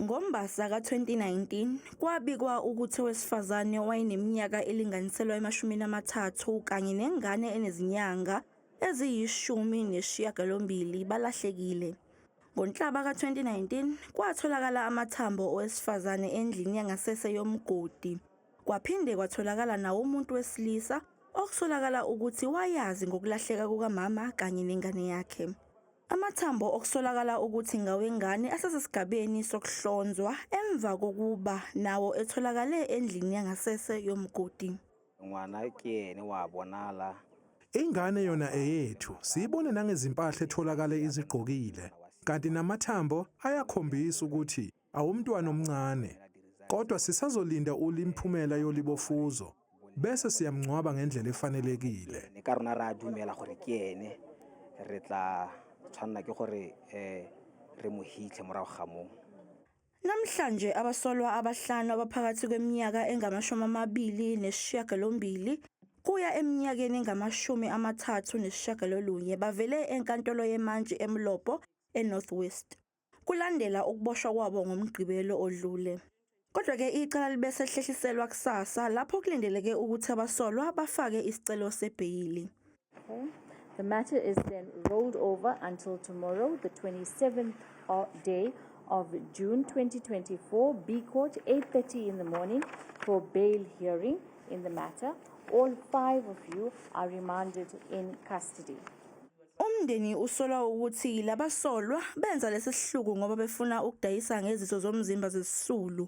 NgoMbasa ka-2019, kwabikwa ukuthi owesifazane owayeneminyaka elinganiselwa e-30 kanye nengane enezinyanga eziyi-18 balahlekile. NgoNhlaba ka-2019, kwatholakala amathambo owesifazane endlini yangasese yomgodi. Kwaphinde kwatholakala nawo umuntu wesilisa okusolakala ukuthi wayazi ngokulahleka kukamama kanye nengane yakhe. Amathambo okusolakala ukuthi ngawengane asesesigabeni sokuhlonzwa emva kokuba nawo etholakale endlini yangasese yomgodi. Ngwana ke yena wa bonala. Ingane yona eyethu siyibone nangezimpahla etholakale izigqokile, kanti namathambo ayakhombisa ukuthi awumntwana omncane. Kodwa sisazolinda ulimphumela yolibofuzo bese siyamngcwaba ngendlela efanelekile. Ne ka rona ra dumela gore ke yene re tla tshwanna ke gore re mo hitle morago ga mo. Namhlanje abasolwa abahlanu abaphakathi kweminyaka engama-28 kuya eminyakeni engama-39 bavele enkantolo yemantshi eMlopo eNorth West, kulandela ukuboshwa kwabo ngoMgqibelo odlule. Kodwa-ke icala libe sehlehliselwa kusasa lapho kulindeleke ukuthi abasolwa bafake isicelo sebheyili. The matter is then rolled over until tomorrow, the 27th day of June 2024, B Court, 8:30 in the morning for bail hearing in the matter. All 5 of you are remanded in custody. Umndeni usolwa ukuthi labasolwa benza lesihluku ngoba befuna ukudayisa ngezitho zomzimba zesisulu.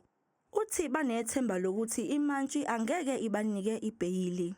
Uthi banethemba lokuthi imantshi angeke ibanike ibheyili.